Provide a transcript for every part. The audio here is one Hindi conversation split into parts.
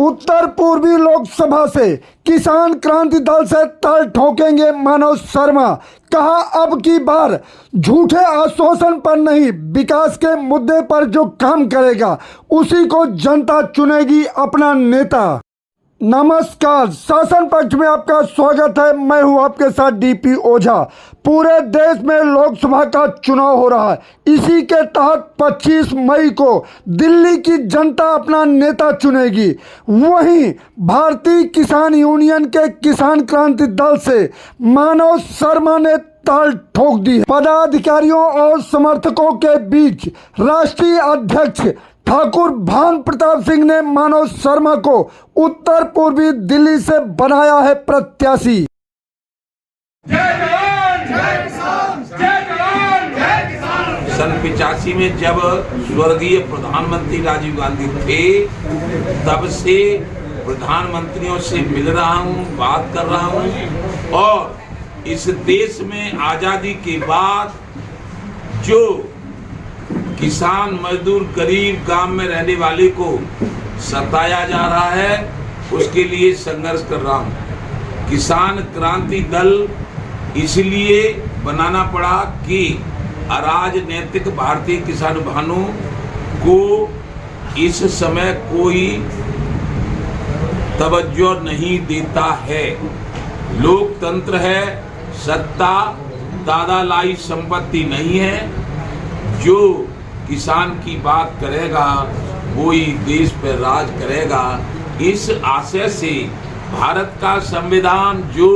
उत्तर पूर्वी लोकसभा से किसान क्रांति दल से ताल ठोकेंगे मनोज शर्मा। कहा अब की बार झूठे आश्वासन पर नहीं, विकास के मुद्दे पर जो काम करेगा उसी को जनता चुनेगी अपना नेता। नमस्कार, शासन पक्ष में आपका स्वागत है। मैं हूं आपके साथ डीपी ओझा। पूरे देश में लोकसभा का चुनाव हो रहा है। इसी के तहत 25 मई को दिल्ली की जनता अपना नेता चुनेगी। वहीं भारतीय किसान यूनियन के किसान क्रांति दल से मनोज शर्मा ने ताल ठोक दी। पदाधिकारियों और समर्थकों के बीच राष्ट्रीय अध्यक्ष ठाकुर भानु प्रताप सिंह ने मनोज शर्मा को उत्तर पूर्वी दिल्ली से बनाया है प्रत्याशी। जय जवान जय किसान, जय जवान जय किसान। सन 85 में जब स्वर्गीय प्रधानमंत्री राजीव गांधी थे, तब से प्रधानमंत्रियों से मिल रहा हूँ, बात कर रहा हूँ। और इस देश में आजादी के बाद जो किसान, मजदूर, गरीब, गांव में रहने वाले को सताया जा रहा है, उसके लिए संघर्ष कर रहा हूँ। किसान क्रांति दल इसलिए बनाना पड़ा कि अराजनीतिक भारतीय किसान भाइयों को इस समय कोई तवज्जो नहीं देता है। लोकतंत्र है, सत्ता दादा-लाई संपत्ति नहीं है। जो किसान की बात करेगा वही देश पर राज करेगा। इस आशय से भारत का संविधान जो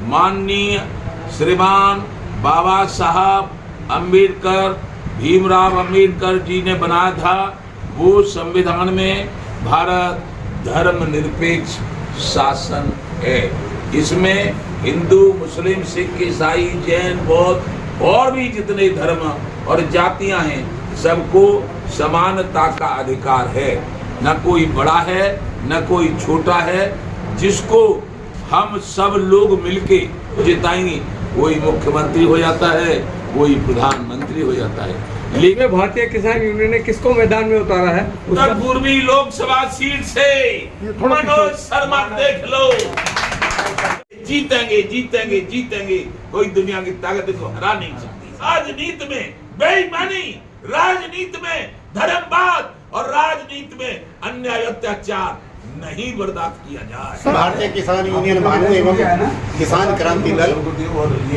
माननीय श्रीमान बाबा साहब अम्बेडकर, भीमराव अम्बेडकर जी ने बनाया था, वो संविधान में भारत धर्मनिरपेक्ष शासन है। इसमें हिंदू, मुस्लिम, सिख, ईसाई, जैन, बौद्ध और भी जितने धर्म और जातियां हैं, सबको समानता का अधिकार है। न कोई बड़ा है न कोई छोटा है। जिसको हम सब लोग मिलके जिताएंगे कोई मुख्यमंत्री हो जाता है, कोई प्रधानमंत्री हो जाता है। लेकिन भारतीय किसान यूनियन ने किसको मैदान में उतारा है? उत्तर पूर्वी लोकसभा सीट से मनोज शर्मा देख लो। जीतेंगे जीतेंगे जीतेंगे। कोई दुनिया की ताकत को हरा नहीं सकती। राजनीति में बेईमानी, राजनीति में धर्मवाद और राजनीति में अन्याय अत्याचार नहीं बर्दाश्त किया जाए। भारतीय किसान यूनियन भानु एवं किसान क्रांति दल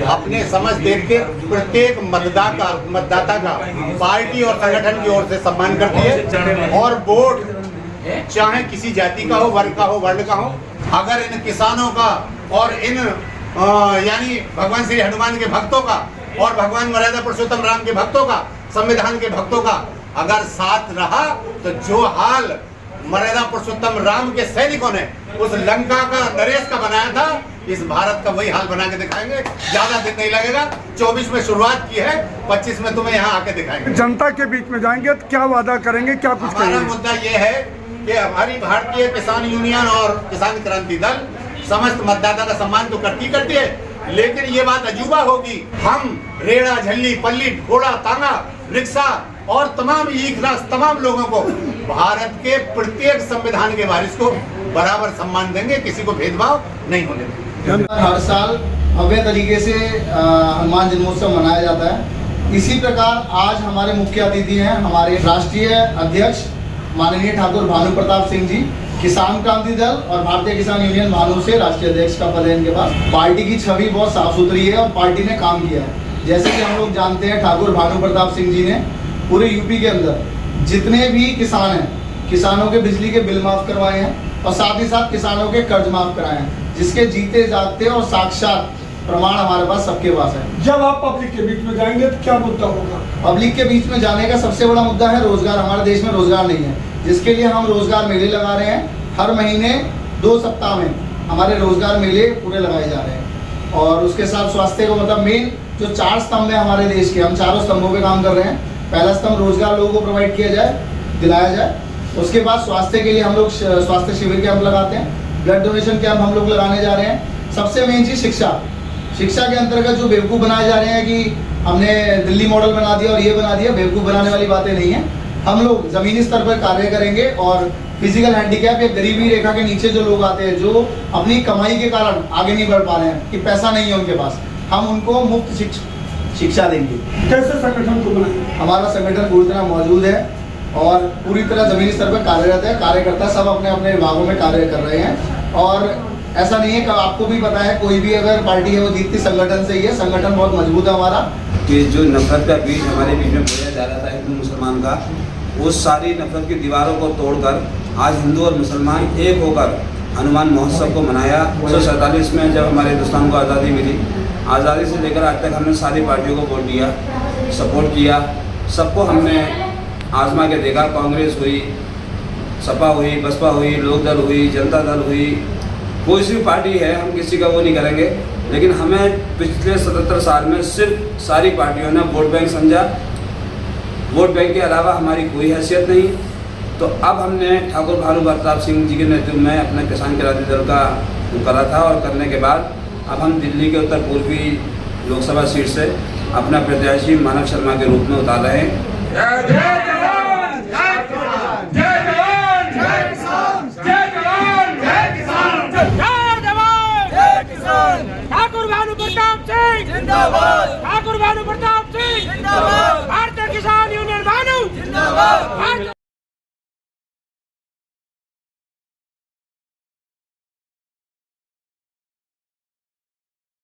अपने समझ देख के प्रत्येक मतदाता का पार्टी और संगठन की ओर से सम्मान करती है। और वोट चाहे किसी जाति का हो, वर्ग का हो, वर्ण का हो, अगर इन किसानों का और इन यानी भगवान श्री हनुमान के भक्तों का और भगवान मर्यादा पुरुषोत्तम राम के भक्तों का, संविधान के भक्तों का अगर साथ रहा, तो जो हाल मर्यादा पुरुषोत्तम राम के सैनिकों ने उस लंका का, नरेश का बनाया था, इस भारत का वही हाल बना के दिखाएंगे। ज्यादा दिन नहीं लगेगा। 24 में शुरुआत की है, 25 में तुम्हें यहाँ आके दिखाएंगे। जनता के बीच में जाएंगे तो क्या वादा करेंगे, क्या कुछ हमारा करेंगे? मुद्दा ये है कि हमारी भारतीय किसान यूनियन और किसान क्रांति दल समस्त मतदाता का सम्मान तो करती है, लेकिन ये बात अजूबा होगी, हम रेड़ा, झल्ली, पल्ली, घोड़ा, तांगा, रिक्शा और तमाम ईखलास तमाम लोगों को भारत के प्रत्येक संविधान के वारिस को बराबर सम्मान देंगे। किसी को भेदभाव नहीं होने देंगे। हर साल भव्य तरीके से हनुमान जन्मोत्सव मनाया जाता है। इसी प्रकार आज हमारे मुख्य अतिथि हैं हमारे राष्ट्रीय अध्यक्ष माननीय ठाकुर भानु प्रताप सिंह जी। किसान क्रांति दल और भारतीय किसान यूनियन भानु से राष्ट्रीय अध्यक्ष का पद है इनके पास। पार्टी की छवि बहुत साफ सुथरी है और पार्टी ने काम किया है। जैसे कि हम लोग जानते हैं, ठाकुर भानु प्रताप सिंह जी ने पूरे यूपी के अंदर जितने भी किसान हैं, किसानों के बिजली के बिल माफ करवाए हैं और साथ ही साथ किसानों के कर्ज माफ कराए हैं, जिसके जीते जागते और साक्षात प्रमाण हमारे पास सबके पास है। जब आप पब्लिक के बीच में जाएंगे तो क्या मुद्दा होगा? पब्लिक के बीच में जाने का सबसे बड़ा मुद्दा है रोजगार। हमारे देश में रोजगार नहीं है, जिसके लिए हम रोजगार मेले लगा रहे हैं। हर महीने 2 सप्ताह में हमारे रोजगार मेले पूरे लगाए जा रहे हैं। और उसके साथ स्वास्थ्य को, मतलब मेन जो 4 स्तंभ है हमारे देश के, हम 4 स्तंभों पे काम कर रहे हैं। पहला स्तंभ रोजगार लोगों को प्रोवाइड किया जाए, दिलाया जाए। उसके बाद स्वास्थ्य के लिए हम लोग स्वास्थ्य शिविर कैंप लगाते हैं, ब्लड डोनेशन कैंप हम लोग लगाने जा रहे हैं। सबसे मेन चीज शिक्षा। शिक्षा के अंतर्गत जो बेवकूफ़ बनाए जा रहे हैं कि हमने दिल्ली मॉडल बना दिया और ये बना दिया, बेवकूफ़ बनाने वाली बातें नहीं है। हम लोग ज़मीनी स्तर पर कार्य करेंगे और फिजिकल हैंडीकैप या गरीबी रेखा के नीचे जो लोग आते हैं, जो अपनी कमाई के कारण आगे नहीं बढ़ पा रहे हैं, कि पैसा नहीं है उनके पास, हम उनको मुफ्त शिक्षा देंगे। कैसे संगठन को बनाएंगे? हमारा संगठन पूरी तरह मौजूद है और पूरी तरह जमीनी स्तर पर कार्यरत है। कार्यकर्ता सब अपने अपने विभागों में कार्य कर रहे हैं और ऐसा नहीं है कि आपको भी पता है, कोई भी अगर पार्टी है वो जीतती संगठन से ही है। संगठन बहुत मजबूत है हमारा। कि जो नफरत का बीज हमारे बीच में बोया जा रहा था हिंदू मुसलमान का, वो सारी नफरत की दीवारों को तोड़कर आज हिंदू और मुसलमान एक होकर हनुमान महोत्सव को मनाया। 1947 में जब हमारे हिंदुस्तान को आज़ादी मिली, आज़ादी से लेकर आज तक हमने सारी पार्टियों को वोट दिया, सपोर्ट किया, सबको हमने आजमा के देखा। कांग्रेस हुई, सपा हुई, बसपा हुई, लोकदल हुई, जनता दल हुई, कोई सी भी पार्टी है, हम किसी का वो नहीं करेंगे। लेकिन हमें पिछले 77 साल में सिर्फ सारी पार्टियों ने वोट बैंक समझा। वोट बैंक के अलावा हमारी कोई हैसियत नहीं। तो अब हमने ठाकुर भानु प्रताप सिंह जी के नेतृत्व में अपने किसान क्रांति दल का करा था और करने के बाद अब हम दिल्ली के उत्तर पूर्वी लोकसभा सीट से अपना प्रत्याशी मानव शर्मा के रूप में उतार रहे हैं। जय जवान